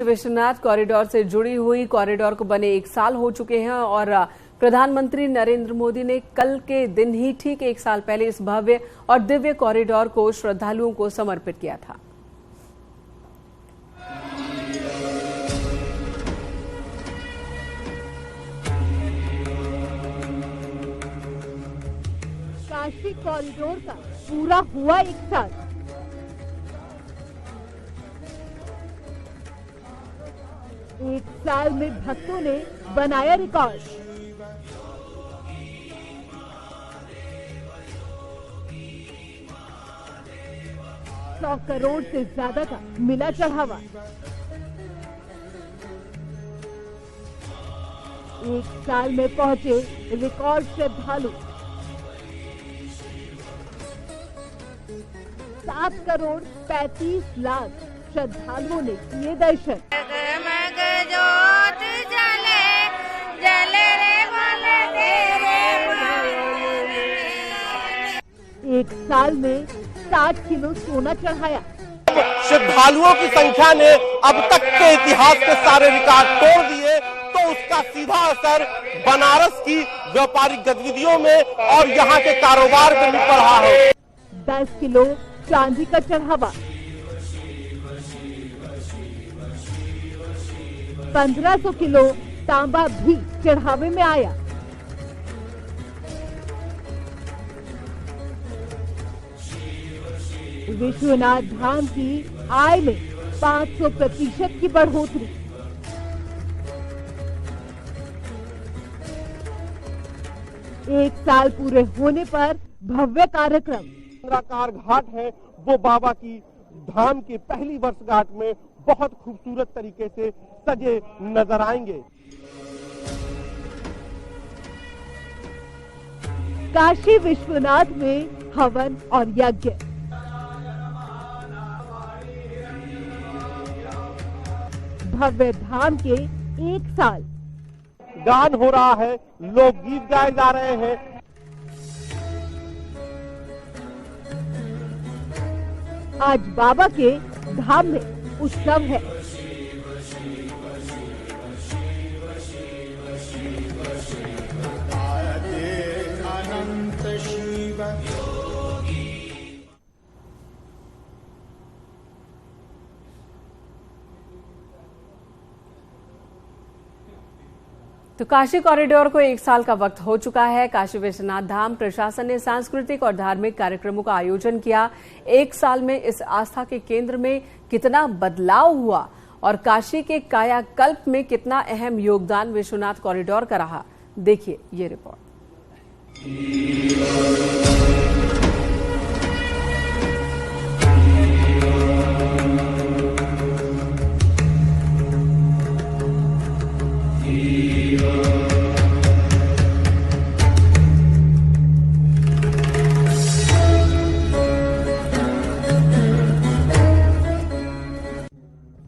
Vishwanath corridor से जुड़ी हुई कॉरिडोर को बने 1 साल हो चुके हैं और प्रधानमंत्री नरेंद्र मोदी ने कल के दिन ही ठीक 1 साल पहले इस भव्य और दिव्य कॉरिडोर को श्रद्धालुओं को समर्पित किया था। काशी कॉरिडोर का पूरा हुआ 1 साल। एक साल में भक्तों ने बनाया रिकॉर्ड। $100 करोड़ से ज्यादा का मिला चढ़ावा। एक साल में पहुंचे रिकॉर्ड श्रद्धालु। 7 करोड़ 35 लाख श्रद्धालुओं ने किए दर्शन। एक साल में 60 किलो सोना चढ़ाया। श्रद्धालुओं की संख्या ने अब तक के इतिहास के सारे रिकॉर्ड तोड़ दिए, तो उसका सीधा असर बनारस की व्यापारिक गतिविधियों में और यहाँ के कारोबार में भी पड़ा है। 10 किलो चांदी का चढ़ावा, 1500 किलो तांबा भी चढ़ावे में आया। विश्वनाथ धाम की आय में 500% की बढ़ोतरी। एक साल पूरे होने पर भव्य कार्यक्रम। चंद्राकार घाट है वो बाबा की धाम की पहली वर्षगांठ में बहुत खूबसूरत तरीके से सजे नजर आएंगे। काशी विश्वनाथ में हवन और यज्ञ। भव्य धाम के 1 साल। गान हो रहा है, लोक गीत गाए जा रहे हैं। आज बाबा के धाम में उत्सव है। तो काशी कॉरिडोर को 1 साल का वक्त हो चुका है। काशी विश्वनाथ धाम प्रशासन ने सांस्कृतिक और धार्मिक कार्यक्रमों का आयोजन किया। 1 साल में इस आस्था के केंद्र में कितना बदलाव हुआ और काशी के कायाकल्प में कितना अहम योगदान विश्वनाथ कॉरिडोर का रहा, देखिए ये रिपोर्ट।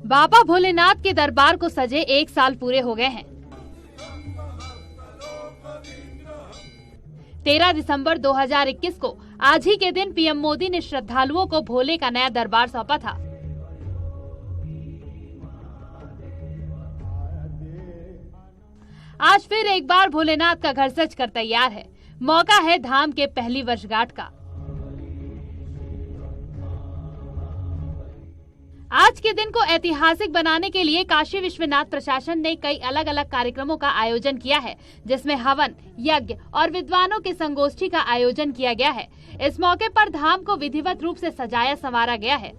बाबा भोलेनाथ के दरबार को सजे 1 साल पूरे हो गए हैं। 13 दिसंबर 2021 को आज ही के दिन पीएम मोदी ने श्रद्धालुओं को भोले का नया दरबार सौंपा था। आज फिर एक बार भोलेनाथ का घर सज कर तैयार है। मौका है धाम के पहली वर्षगांठ का। आज के दिन को ऐतिहासिक बनाने के लिए काशी विश्वनाथ प्रशासन ने कई अलग अलग कार्यक्रमों का आयोजन किया है, जिसमें हवन, यज्ञ और विद्वानों के संगोष्ठी का आयोजन किया गया है। इस मौके पर धाम को विधिवत रूप से सजाया संवारा गया है।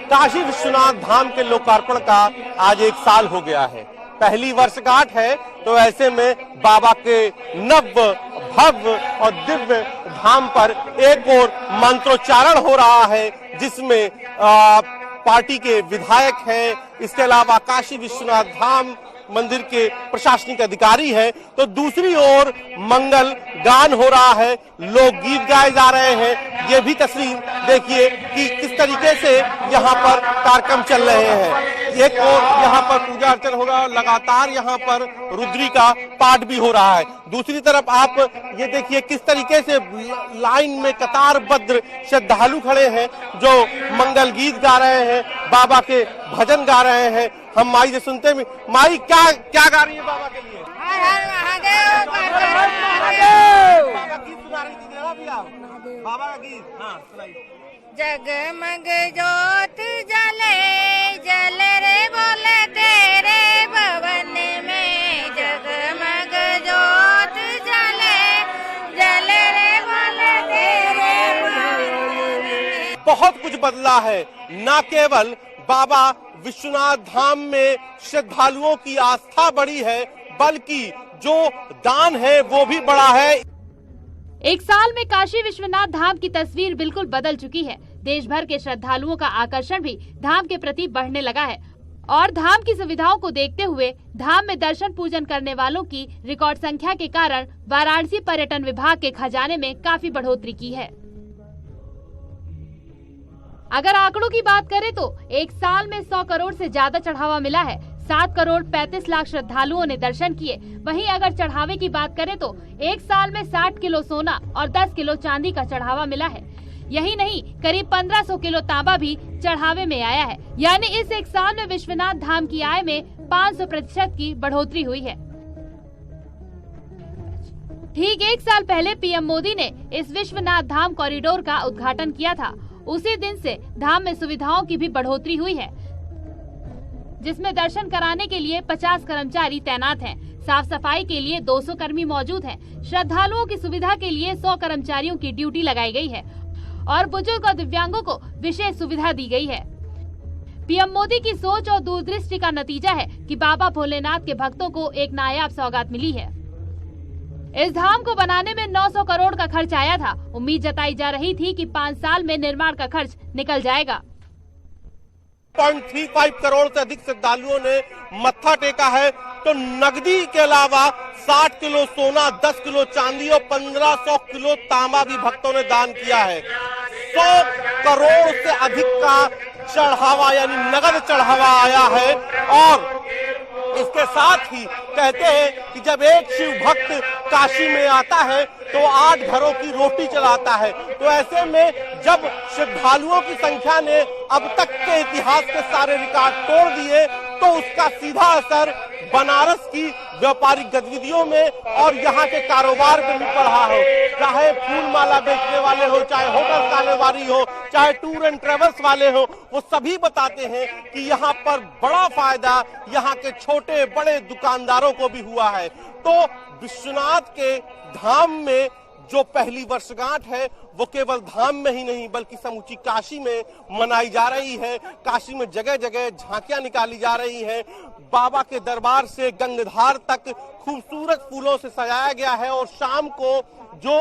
काशी विश्वनाथ धाम के लोकार्पण का आज 1 साल हो गया है। पहली वर्षगांठ है, तो ऐसे में बाबा के नव भव्य और दिव्य धाम पर एक और मंत्रोच्चारण हो रहा है, जिसमें पार्टी के विधायक हैं। इसके अलावा काशी विश्वनाथ धाम मंदिर के प्रशासनिक अधिकारी हैं, तो दूसरी ओर मंगल गान हो रहा है, लोकगीत गाए जा रहे हैं। ये भी तस्वीर देखिए कि किस तरीके से यहाँ पर कार्यक्रम चल रहे हैं। एक ओर यहाँ पर पूजा अर्चना हो रहा है, लगातार यहाँ पर रुद्री का पाठ भी हो रहा है। दूसरी तरफ आप ये देखिए किस तरीके से लाइन में कतारबद्ध श्रद्धालु खड़े हैं जो मंगल गीत गा रहे हैं, बाबा के भजन गा रहे हैं। हम माई से सुनते हैं, माई क्या क्या गा रही है बाबा के लिए? बाबा गीत सुना रही थी जरा भी आप, बाबा का गीत। हाँ सुनाइए। जगमग जोत जले जले रे बोले तेरे भवन में, जगमग जोत जले जले रे बोले तेरे भवन में। बहुत कुछ बदला है, न केवल बाबा विश्वनाथ धाम में श्रद्धालुओं की आस्था बढ़ी है, बल्कि जो दान है वो भी बढ़ा है। एक साल में काशी विश्वनाथ धाम की तस्वीर बिल्कुल बदल चुकी है। देश भर के श्रद्धालुओं का आकर्षण भी धाम के प्रति बढ़ने लगा है और धाम की सुविधाओं को देखते हुए धाम में दर्शन पूजन करने वालों की रिकॉर्ड संख्या के कारण वाराणसी पर्यटन विभाग के खजाने में काफी बढ़ोतरी की है। अगर आंकड़ों की बात करें तो एक साल में 100 करोड़ से ज्यादा चढ़ावा मिला है। 7 करोड़ 35 लाख श्रद्धालुओं ने दर्शन किए। वहीं अगर चढ़ावे की बात करें तो एक साल में 60 किलो सोना और 10 किलो चांदी का चढ़ावा मिला है। यही नहीं, करीब 1500 किलो तांबा भी चढ़ावे में आया है। यानी इस एक साल में विश्वनाथ धाम की आय में 500% की बढ़ोतरी हुई है। ठीक एक साल पहले पीएम मोदी ने इस विश्वनाथ धाम कॉरिडोर का उद्घाटन किया था। उसी दिन से धाम में सुविधाओं की भी बढ़ोतरी हुई है, जिसमें दर्शन कराने के लिए 50 कर्मचारी तैनात हैं। साफ सफाई के लिए 200 कर्मी मौजूद हैं। श्रद्धालुओं की सुविधा के लिए 100 कर्मचारियों की ड्यूटी लगाई गई है और बुजुर्ग और दिव्यांगों को विशेष सुविधा दी गई है। पीएम मोदी की सोच और दूरदृष्टि का नतीजा है कि बाबा भोलेनाथ के भक्तों को एक नायाब सौगात मिली है। इस धाम को बनाने में 900 करोड़ का खर्च आया था। उम्मीद जताई जा रही थी कि 5 साल में निर्माण का खर्च निकल जाएगा। 0.35 करोड़ से अधिक श्रद्धालुओं ने मत्था टेका है, तो नकदी के अलावा 60 किलो सोना, 10 किलो चांदी और 1500 किलो तांबा भी भक्तों ने दान किया है। 100 करोड़ से अधिक का चढ़ावा यानी नगद चढ़ावा आया है। और इसके साथ ही कहते हैं कि जब एक शिव भक्त काशी में आता है तो 8 घरों की रोटी चलाता है। तो ऐसे में जब श्रद्धालुओं की संख्या ने अब तक के इतिहास के सारे रिकॉर्ड तोड़ दिए, तो उसका सीधा असर बनारस की व्यापारिक गतिविधियों में और यहाँ के कारोबार में भी पड़ा हो। चाहे फूल माला बेचने वाले हो, चाहे होटल कारोबारी हो, चाहे टूर एंड ट्रेवल्स वाले हो, वो सभी बताते हैं कि यहाँ पर बड़ा फायदा यहाँ के छोटे बड़े दुकानदारों को भी हुआ है। तो विश्वनाथ के धाम में जो पहली वर्षगांठ है वो केवल धाम में ही नहीं बल्कि समूची काशी में मनाई जा रही है। काशी में जगह जगह झांकियां निकाली जा रही हैं। बाबा के दरबार से गंगाधार तक खूबसूरत फूलों से सजाया गया है और शाम को जो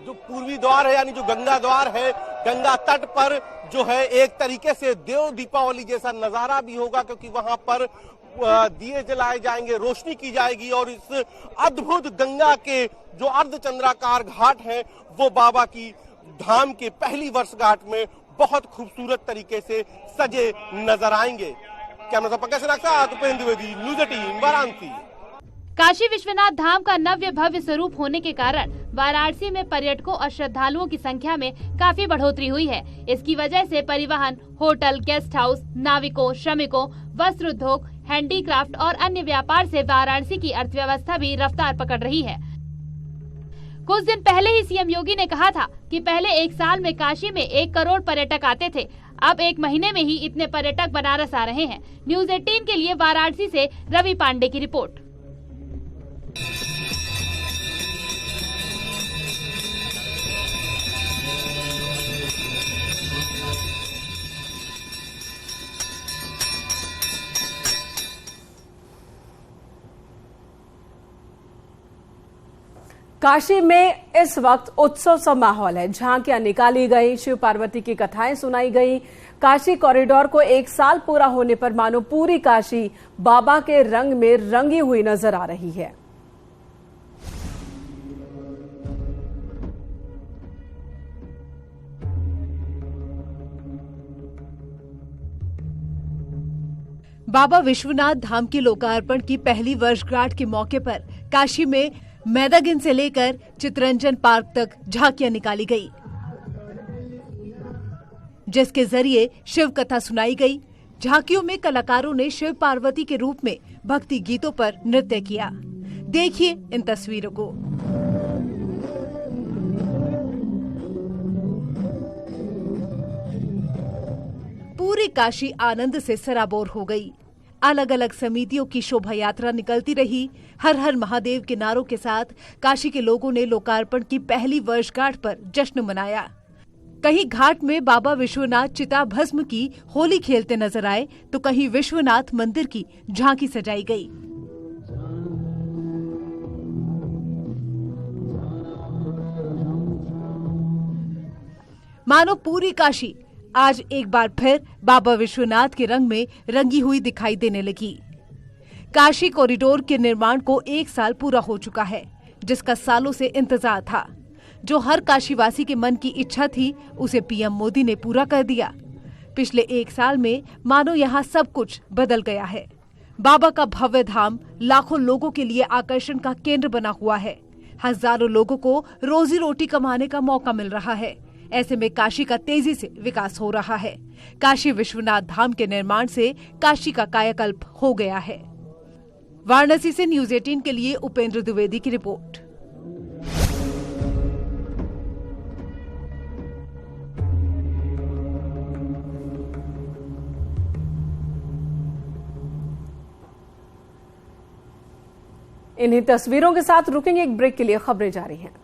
पूर्वी द्वार है यानी जो गंगा द्वार है, गंगा तट पर जो है एक तरीके से देव दीपावली जैसा नजारा भी होगा, क्योंकि वहां पर दिए जलाए जाएंगे, रोशनी की जाएगी और इस अद्भुत गंगा के जो अर्धचंद्राकार घाट है वो बाबा की धाम के पहली वर्षगांठ में बहुत खूबसूरत तरीके से सजे नजर आएंगे। कैमरा पर्सन के साथ उपेंद्र द्विवेदी, न्यूज़ 18 वाराणसी। काशी विश्वनाथ धाम का नव्य भव्य स्वरूप होने के कारण वाराणसी में पर्यटकों और श्रद्धालुओं की संख्या में काफी बढ़ोतरी हुई है। इसकी वजह से परिवहन, होटल, गेस्ट हाउस, नाविकों, श्रमिकों, वस्त्र उद्योग, हैंडीक्राफ्ट और अन्य व्यापार से वाराणसी की अर्थव्यवस्था भी रफ्तार पकड़ रही है। कुछ दिन पहले ही सीएम योगी ने कहा था कि पहले एक साल में काशी में 1 करोड़ पर्यटक आते थे, अब 1 महीने में ही इतने पर्यटक बनारस आ रहे हैं। न्यूज़ 18 के लिए वाराणसी से रवि पांडे की रिपोर्ट। काशी में इस वक्त उत्सव सा माहौल है। झांकियां निकाली गई, शिव पार्वती की कथाएं सुनाई गई। काशी कॉरिडोर को 1 साल पूरा होने पर मानो पूरी काशी बाबा के रंग में रंगी हुई नजर आ रही है। बाबा विश्वनाथ धाम के लोकार्पण की पहली वर्षगांठ के मौके पर काशी में मैदागिन से लेकर चितरंजन पार्क तक झांकियां निकाली गई, जिसके जरिए शिव कथा सुनाई गई। झांकियों में कलाकारों ने शिव पार्वती के रूप में भक्ति गीतों पर नृत्य किया। देखिए इन तस्वीरों को। पूरी काशी आनंद से सराबोर हो गई। अलग अलग समितियों की शोभा यात्रा निकलती रही। हर हर महादेव के नारों के साथ काशी के लोगों ने लोकार्पण की पहली वर्षगांठ पर जश्न मनाया। कहीं घाट में बाबा विश्वनाथ चिता भस्म की होली खेलते नजर आए, तो कहीं विश्वनाथ मंदिर की झांकी सजाई गई। मानो पूरी काशी आज एक बार फिर बाबा विश्वनाथ के रंग में रंगी हुई दिखाई देने लगी। काशी कॉरिडोर के निर्माण को 1 साल पूरा हो चुका है, जिसका सालों से इंतजार था। जो हर काशीवासी के मन की इच्छा थी, उसे पीएम मोदी ने पूरा कर दिया। पिछले 1 साल में मानो यहाँ सब कुछ बदल गया है। बाबा का भव्य धाम लाखों लोगों के लिए आकर्षण का केंद्र बना हुआ है। हजारों लोगों को रोजी रोटी कमाने का मौका मिल रहा है। ऐसे में काशी का तेजी से विकास हो रहा है। काशी विश्वनाथ धाम के निर्माण से काशी का कायाकल्प हो गया है। वाराणसी से न्यूज़ 18 के लिए उपेंद्र द्विवेदी की रिपोर्ट। इन्हीं तस्वीरों के साथ रुकेंगे एक ब्रेक के लिए। खबरें जारी हैं।